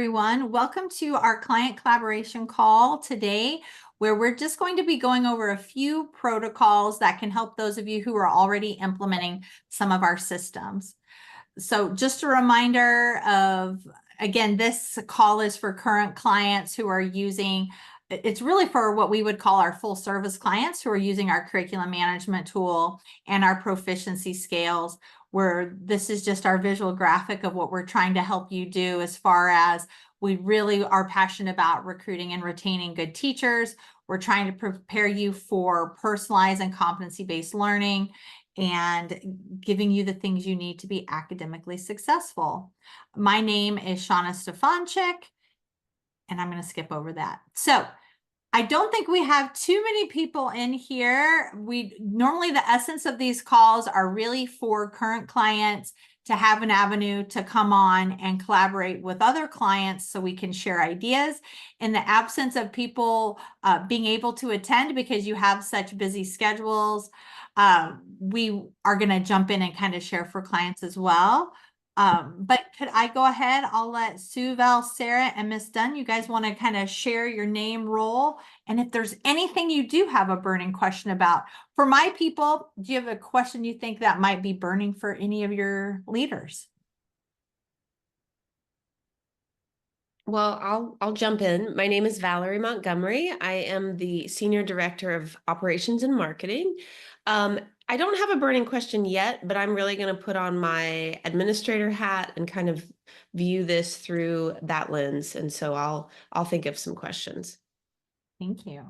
everyone. Welcome to our client collaboration call today, where we're just going to be going over a few protocols that can help those of you who are already implementing some of our systems. So just a reminder of, again, this call is for current clients who are using, it's really for what we would call our full service clients who are using our curriculum management tool and our proficiency scales, where this is just our visual graphic of what we're trying to help you do as far as we really are passionate about recruiting and retaining good teachers. We're trying to prepare you for personalized and competency-based learning and giving you the things you need to be academically successful. My name is Shauna Stefanchik, and I'm going to skip over that. So I don't think we have too many people in here. Normally the essence of these calls are really for current clients to have an avenue to come on and collaborate with other clients so we can share ideas. In the absence of people being able to attend because you have such busy schedules, we are going to jump in and kind of share for clients as well. But could I go ahead? I'll let Sue, Val, Sarah, and Miss Dunn, you guys want to kind of share your name, role, and if there's anything you do have a burning question about. For my people, do you have a question you think that might be burning for any of your leaders? Well, I'll jump in. My name is Valerie Montgomery. I am the Senior Director of Operations and Marketing. I don't have a burning question yet, but I'm really going to put on my administrator hat and kind of view this through that lens. And so I'll think of some questions. Thank you.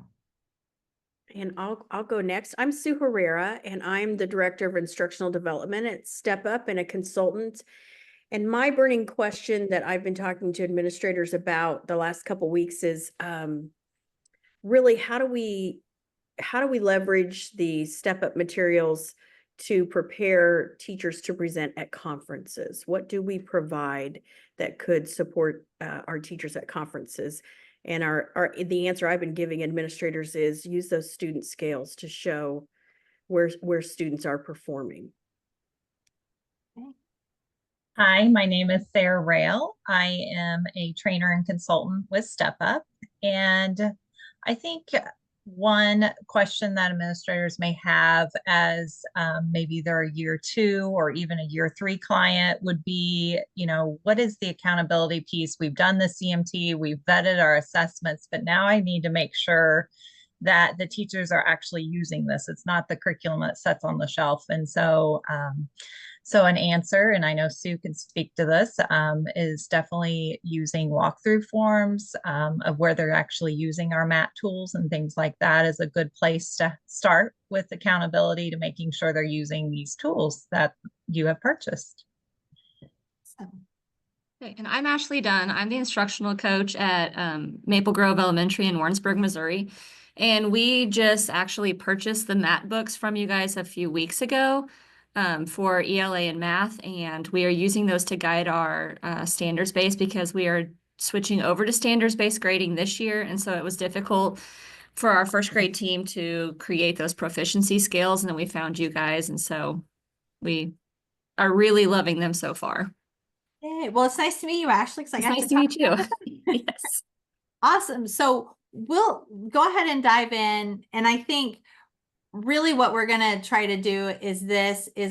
And I'll go next. I'm Sue Herrera, and I'm the Director of Instructional Development at Step Up and a consultant. And my burning question that I've been talking to administrators about the last couple of weeks is really how do we leverage the Step Up materials to prepare teachers to present at conferences? What do we provide that could support our teachers at conferences? And the answer I've been giving administrators is use those student scales to show where students are performing. Hi, my name is Sarah Rail. I am a trainer and consultant with Step Up. And I think one question that administrators may have as maybe they're a year 2 or even a year 3 client would be, what is the accountability piece? We've done the CMT, we've vetted our assessments, but now I need to make sure that the teachers are actually using this. It's not the curriculum that sits on the shelf. And so an answer, and I know Sue can speak to this, is definitely using walkthrough forms of where they're actually using our MAT tools and things like that is a good place to start with accountability to making sure they're using these tools that you have purchased. Okay, and I'm Ashley Dunn. I'm the instructional coach at Maple Grove Elementary in Warrensburg, Missouri. And we just actually purchased the MAT books from you guys a few weeks ago. For ELA and math, and we are using those to guide our standards-based because we are switching over to standards-based grading this year, and so it was difficult for our first grade team to create those proficiency scales, and then we found you guys, and so we are really loving them so far. Hey, well, it's nice to meet you, Ashley. It's nice to meet you. Yes. Awesome. So we'll go ahead and dive in, and I think really what we're going to try to do is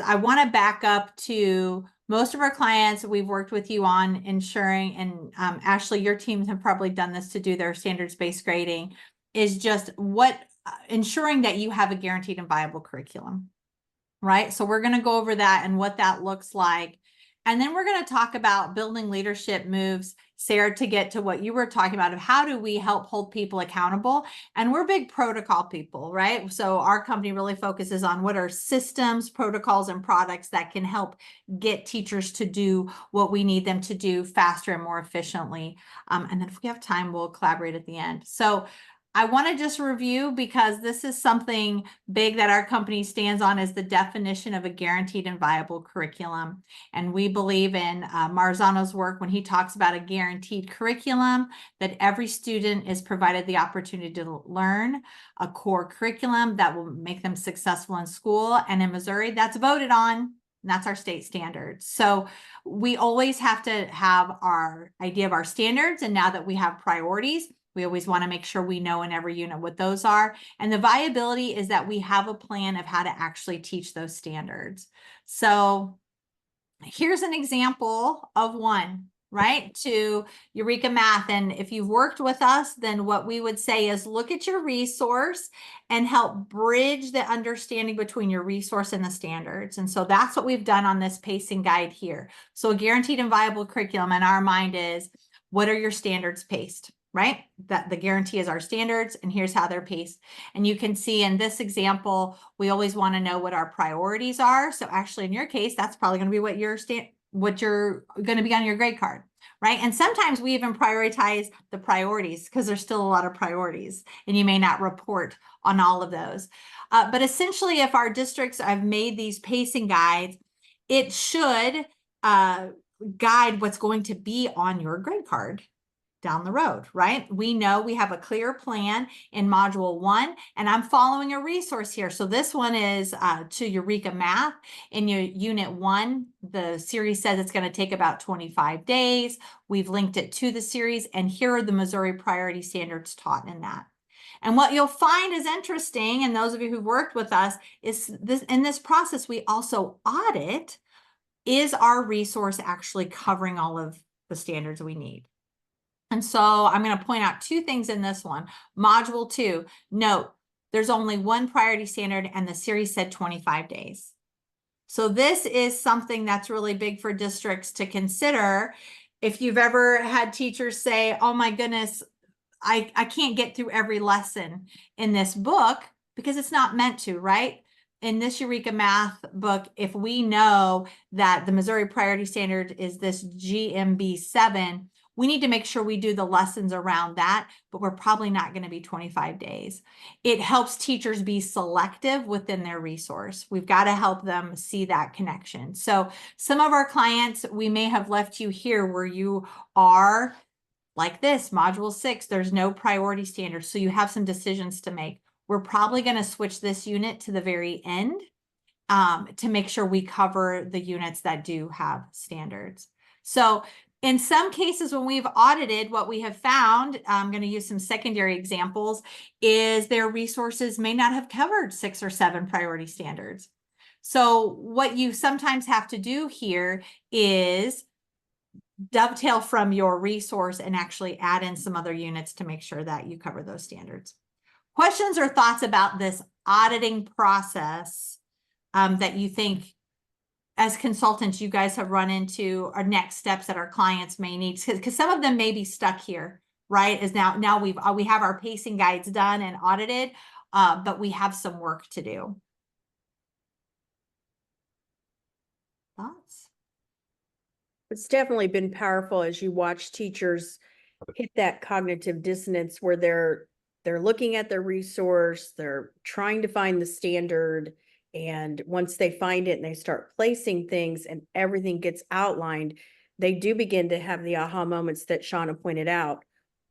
I want to back up to most of our clients we've worked with you on ensuring, and Ashley, your teams have probably done this to do their standards-based grading, is just ensuring that you have a guaranteed and viable curriculum, right? So we're going to go over that and what that looks like. And then we're going to talk about building leadership moves, Sarah, to get to what you were talking about of how do we help hold people accountable. And we're big protocol people, right? So our company really focuses on what are systems, protocols, and products that can help get teachers to do what we need them to do faster and more efficiently. And then if we have time, we'll collaborate at the end. So I want to just review, because this is something big that our company stands on, is the definition of a guaranteed and viable curriculum. And we believe in Marzano's work when he talks about a guaranteed curriculum, that every student is provided the opportunity to learn a core curriculum that will make them successful in school. And in Missouri, that's voted on. and that's our state standards. So we always have to have our idea of our standards. And now that we have priorities, we always want to make sure we know in every unit what those are. And the viability is that we have a plan of how to actually teach those standards. So here's an example of one, right? To Eureka Math. And if you've worked with us, then what we would say is look at your resource and help bridge the understanding between your resource and the standards. And so that's what we've done on this pacing guide here. So a guaranteed and viable curriculum in our mind is, what are your standards paced? Right? That the guarantee is our standards, and here's how they're paced. And you can see in this example, we always want to know what our priorities are. So actually in your case, that's probably going to be what you're going to be on your grade card, right? And sometimes we even prioritize the priorities because there's still a lot of priorities and you may not report on all of those. But essentially, if our districts have made these pacing guides, it should guide what's going to be on your grade card down the road, right? We know we have a clear plan in module 1, and I'm following a resource here. So this one is to Eureka Math. In your unit 1, the series says it's going to take about 25 days. We've linked it to the series, and here are the Missouri priority standards taught in that. And what you'll find is interesting, and those of you who've worked with us, is this in this process, we also audit, is our resource actually covering all of the standards we need? And so I'm going to point out 2 things in this one. Module 2, note, there's only one priority standard and the series said 25 days. So this is something that's really big for districts to consider. If you've ever had teachers say, oh my goodness, I can't get through every lesson in this book because it's not meant to, right? In this Eureka Math book, if we know that the Missouri priority standard is this GMB 7, we need to make sure we do the lessons around that, but we're probably not going to be 25 days. It helps teachers be selective within their resource. We've got to help them see that connection. So some of our clients, we may have left you here where you are like this, module 6, there's no priority standard. So you have some decisions to make. We're probably going to switch this unit to the very end to make sure we cover the units that do have standards. So in some cases, when we've audited, what we have found, I'm going to use some secondary examples, is their resources may not have covered 6 or 7 priority standards. So what you sometimes have to do here is dovetail from your resource and actually add in some other units to make sure that you cover those standards. Questions or thoughts about this auditing process that you think as consultants you guys have run into, or next steps that our clients may need? Because some of them may be stuck here, right? As now we have our pacing guides done and audited, but we have some work to do. Thoughts? It's definitely been powerful as you watch teachers hit that cognitive dissonance where they're looking at their resource, they're trying to find the standard, and once they find it and they start placing things and everything gets outlined, they do begin to have the aha moments that Shauna pointed out.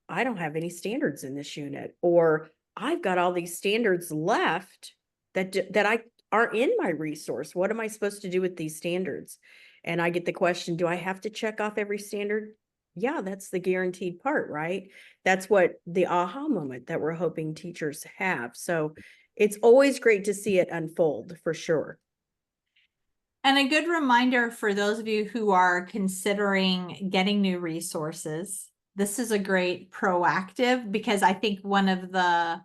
I don't have any standards in this unit, or I've got all these standards left that aren't in my resource. What am I supposed to do with these standards? And I get the question, do I have to check off every standard? Yeah, that's the guaranteed part, right? That's what the aha moment that we're hoping teachers have. So it's always great to see it unfold for sure. And a good reminder for those of you who are considering getting new resources, this is a great proactive, because I think one of the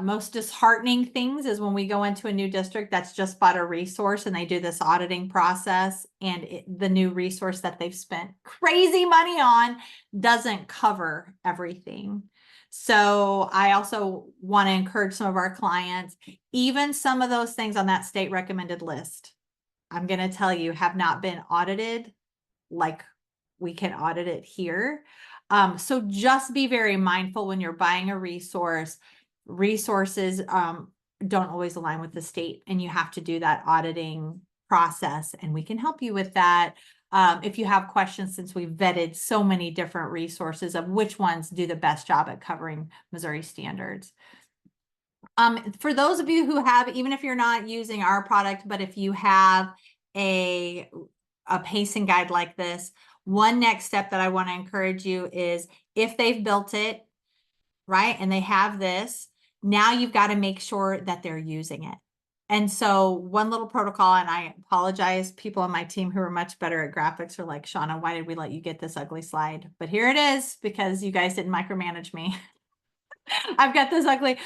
most disheartening things is when we go into a new district that's just bought a resource and they do this auditing process, and the new resource that they've spent crazy money on doesn't cover everything. So I also want to encourage some of our clients, even some of those things on that state recommended list, I'm going to tell you, have not been audited like we can audit it here. So just be very mindful when you're buying a resource. Resources don't always align with the state, and you have to do that auditing process, and we can help you with that. If you have questions, since we've vetted so many different resources of which ones do the best job at covering Missouri standards. For those of you who have, even if you're not using our product, but if you have a pacing guide like this, one next step that I want to encourage you is if they've built it, right, and they have this, now you've got to make sure that they're using it. And so one little protocol, and I apologize, people on my team who are much better at graphics are like, Shauna, why did we let you get this ugly slide? But here it is, because you guys didn't micromanage me. I've got this ugly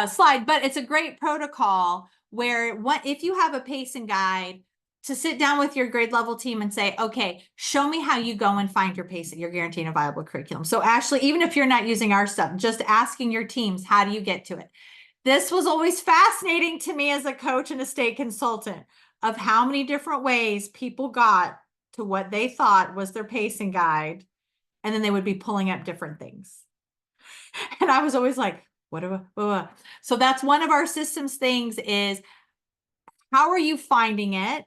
slide, but it's a great protocol where if you have a pacing guide, to sit down with your grade level team and say, okay, show me how you go and find your pacing, you're guaranteeing a viable curriculum. So Ashley, even if you're not using our stuff, just asking your teams, how do you get to it? This was always fascinating to me as a coach and a state consultant of how many different ways people got to what they thought was their pacing guide. And then they would be pulling up different things. And I was always like, what? So that's one of our systems things is, how are you finding it?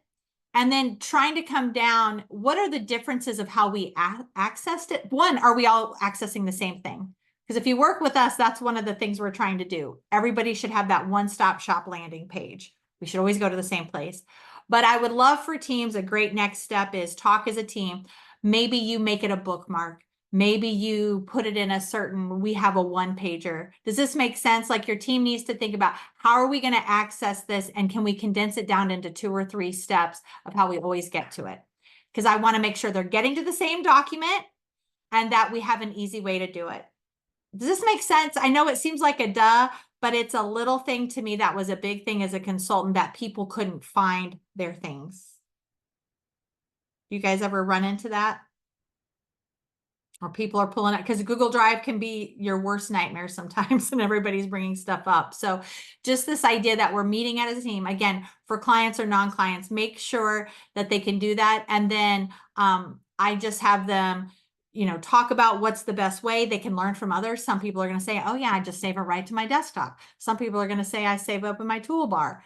And then trying to come down, what are the differences of how we accessed it? One, are we all accessing the same thing? Because if you work with us, that's one of the things we're trying to do. Everybody should have that one-stop shop landing page. We should always go to the same place. But I would love for teams, a great next step is talk as a team. Maybe you make it a bookmark. Maybe you put it in we have a one-pager. Does this make sense? Like your team needs to think about, how are we going to access this? And can we condense it down into 2 or 3 steps of how we always get to it? Because I want to make sure they're getting to the same document and that we have an easy way to do it. Does this make sense? I know it seems like a duh, but it's a little thing to me that was a big thing as a consultant, that people couldn't find their things. You guys ever run into that? Or people are pulling it, because Google Drive can be your worst nightmare sometimes and everybody's bringing stuff up. So just this idea that we're meeting as a team, again, for clients or non-clients, make sure that they can do that. And then I just have them, talk about what's the best way. They can learn from others. Some people are going to say, oh yeah, I just save it right to my desktop. Some people are going to say, I save up in my toolbar.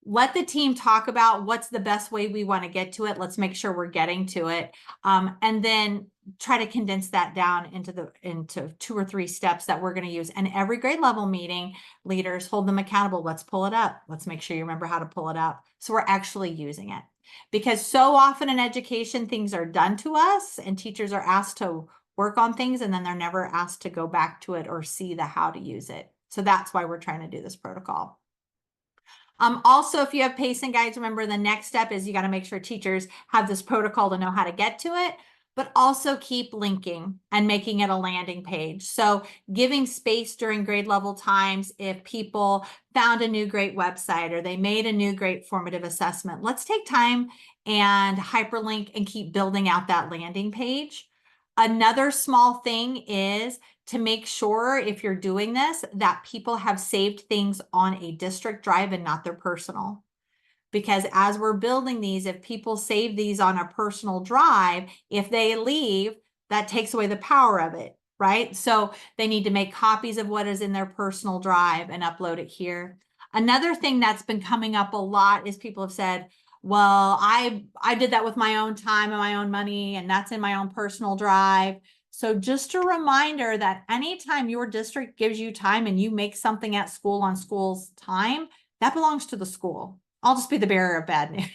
Let the team talk about what's the best way we want to get to it. Let's make sure we're getting to it. And then try to condense that down into 2 or 3 steps that we're going to use. And every grade level meeting, leaders hold them accountable. Let's pull it up. Let's make sure you remember how to pull it up. So we're actually using it. Because so often in education, things are done to us and teachers are asked to work on things and then they're never asked to go back to it or see the how to use it. So that's why we're trying to do this protocol. Also, if you have pacing guides, remember the next step is you got to make sure teachers have this protocol to know how to get to it, but also keep linking and making it a landing page. So giving space during grade level times, if people found a new great website or they made a new great formative assessment, let's take time and hyperlink and keep building out that landing page. Another small thing is to make sure, if you're doing this, that people have saved things on a district drive and not their personal. Because as we're building these, if people save these on a personal drive, if they leave, that takes away the power of it, right? So they need to make copies of what is in their personal drive and upload it here. Another thing that's been coming up a lot is people have said, well, I did that with my own time and my own money, and that's in my own personal drive. So just a reminder that anytime your district gives you time and you make something at school on school's time, that belongs to the school. I'll just be the bearer of bad news.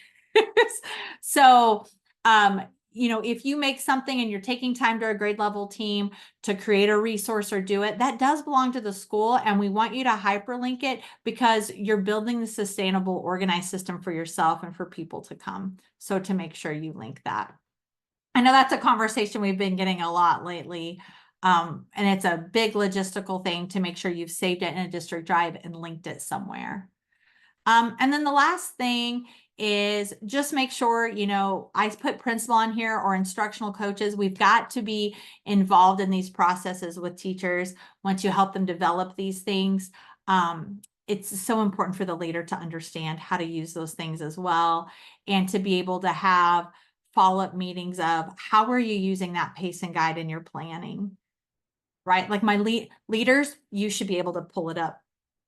So, if you make something and you're taking time to a grade level team to create a resource or do it, that does belong to the school. And we want you to hyperlink it because you're building the sustainable, organized system for yourself and for people to come. So to make sure you link that. I know that's a conversation we've been getting a lot lately. And it's a big logistical thing to make sure you've saved it in a district drive and linked it somewhere. And then the last thing is just make sure, I put principal on here or instructional coaches. We've got to be involved in these processes with teachers. Once you help them develop these things, it's so important for the leader to understand how to use those things as well, and to be able to have follow-up meetings of how are you using that pacing guide in your planning, right? Like my leaders, you should be able to pull it up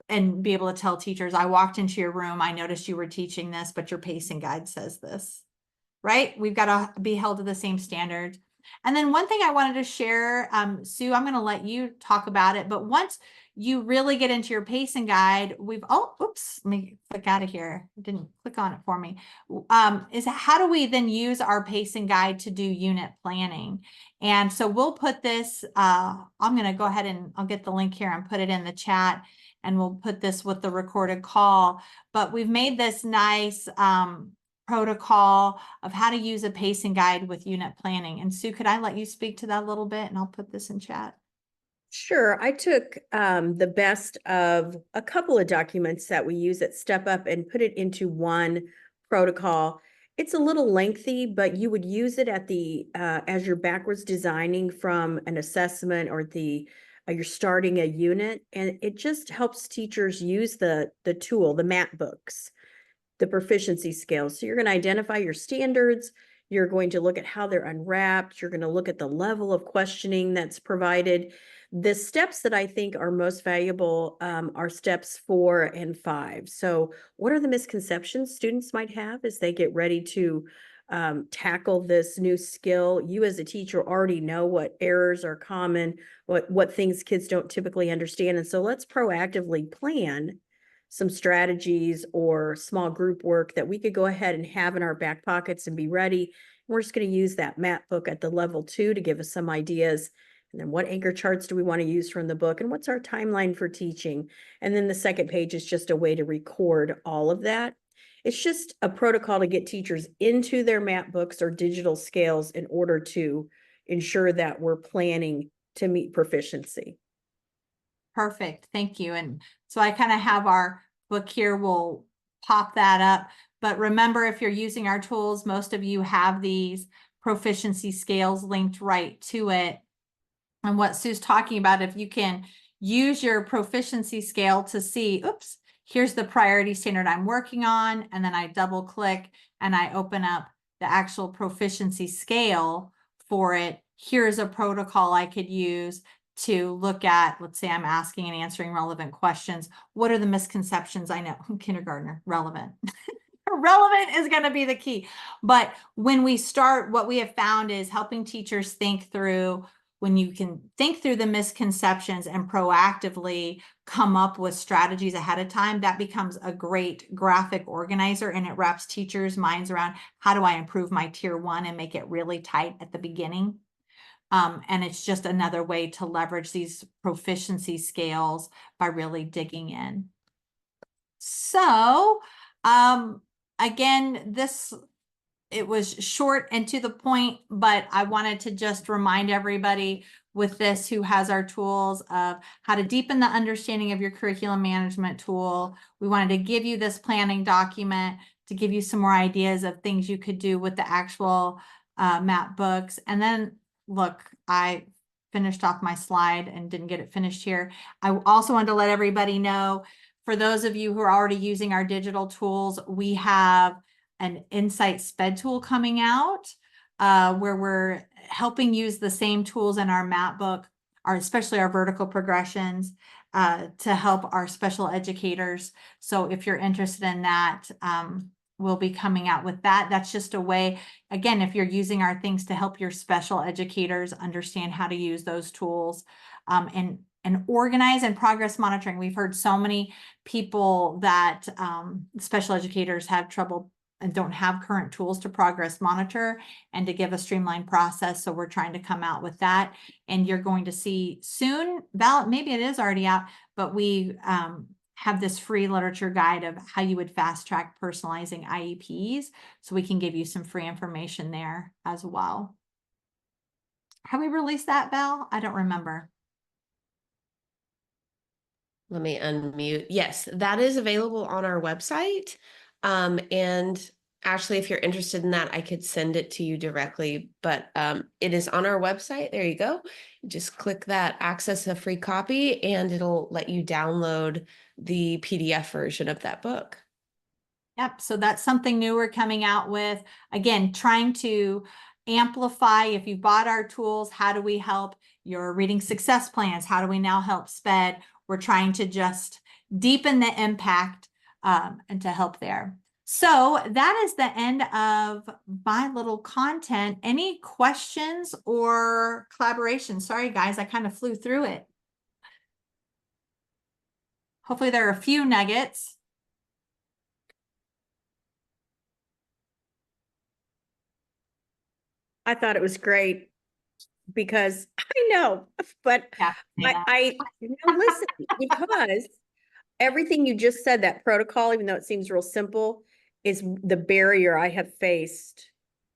and be able to tell teachers, I walked into your room, I noticed you were teaching this, but your pacing guide says this, right? We've got to be held to the same standard. And then one thing I wanted to share, Sue, I'm going to let you talk about it, but once you really get into your pacing guide, oops, let me click out of here. It didn't click on it for me. Is how do we then use our pacing guide to do unit planning? And so we'll put this, I'm going to go ahead and I'll get the link here and put it in the chat, and we'll put this with the recorded call. But we've made this nice protocol of how to use a pacing guide with unit planning. And Sue, could I let you speak to that a little bit, and I'll put this in chat? Sure. I took the best of a couple of documents that we use at Step Up and put it into one protocol. It's a little lengthy, but you would use it at the as you're backwards designing from an assessment, or you're starting a unit, and it just helps teachers use the tool, the map books, the proficiency scales. So you're going to identify your standards. You're going to look at how they're unwrapped. You're going to look at the level of questioning that's provided. The steps that I think are most valuable are steps 4 and 5. So what are the misconceptions students might have as they get ready to tackle this new skill? You as a teacher already know what errors are common, what things kids don't typically understand. And so let's proactively plan some strategies or small group work that we could go ahead and have in our back pockets and be ready. We're just going to use that map book at the level 2 to give us some ideas. And then what anchor charts do we want to use from the book? And what's our timeline for teaching? And then the second page is just a way to record all of that. It's just a protocol to get teachers into their map books or digital scales in order to ensure that we're planning to meet proficiency. Perfect. Thank you. And so I kind of have our book here. We'll pop that up. But remember, if you're using our tools, most of you have these proficiency scales linked right to it. And what Sue's talking about, if you can use your proficiency scale to see, oops, here's the priority standard I'm working on. And then I double click and I open up the actual proficiency scale for it. Here's a protocol I could use to look at. Let's say I'm asking and answering relevant questions. What are the misconceptions? I know, kindergartner, relevant. Relevant is going to be the key. But when we start, what we have found is helping teachers think through, when you can think through the misconceptions and proactively come up with strategies ahead of time, that becomes a great graphic organizer, and it wraps teachers' minds around, how do I improve my tier 1 and make it really tight at the beginning? And it's just another way to leverage these proficiency scales by really digging in. So, again, it was short and to the point, but I wanted to just remind everybody with this who has our tools of how to deepen the understanding of your curriculum management tool. We wanted to give you this planning document to give you some more ideas of things you could do with the actual map books. And then, look, I finished off my slide and didn't get it finished here. I also wanted to let everybody know, for those of you who are already using our digital tools, we have an Insight SPED tool coming out where we're helping use the same tools in our map book, especially our vertical progressions, to help our special educators. So if you're interested in that, we'll be coming out with that. That's just a way, again, if you're using our things to help your special educators understand how to use those tools, and organize and progress monitoring. We've heard so many people that special educators have trouble and don't have current tools to progress monitor and to give a streamlined process. So we're trying to come out with that. And you're going to see soon, Val, maybe it is already out, but we have this free literature guide of how you would fast track personalizing IEPs. So we can give you some free information there as well. Have we released that, Val? I don't remember. Let me unmute. Yes, that is available on our website. And Ashley, if you're interested in that, I could send it to you directly, but it is on our website. There you go. Just click that access a free copy and it'll let you download the PDF version of that book. Yep. So that's something new we're coming out with. Again, trying to amplify, if you bought our tools, how do we help your reading success plans? How do we now help SPED? We're trying to just deepen the impact and to help there. So that is the end of my little content. Any questions or collaboration? Sorry, guys, I kind of flew through it. Hopefully there are a few nuggets. I thought it was great because I know, but Yeah. now listen, because everything you just said, that protocol, even though it seems real simple, is the barrier I have faced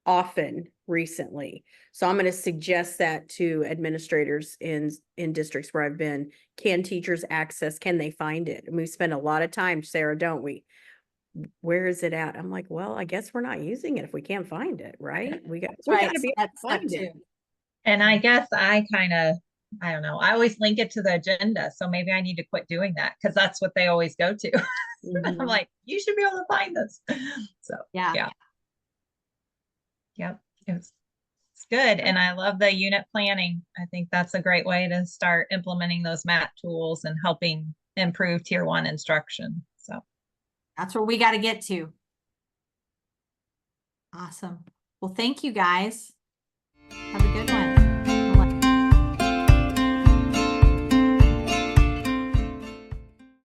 often recently. So I'm going to suggest that to administrators in districts where I've been. Can teachers access, can they find it? And we spend a lot of time, Sarah, don't we? Where is it at? I'm like, well, I guess we're not using it if we can't find it, right? We That's gotta right. be able That's to step find it. 2. And I guess I don't know, I always link it to the agenda. So maybe I need to quit doing that because that's what they always go to. I'm Mhm. like, you should be able to find this. So, Yeah. yeah. Yep. It's good. And I love the unit planning. I think that's a great way to start implementing those MAT tools and helping improve tier 1 instruction. So That's where we got to get to. Awesome. Well, thank you guys. Have a good one.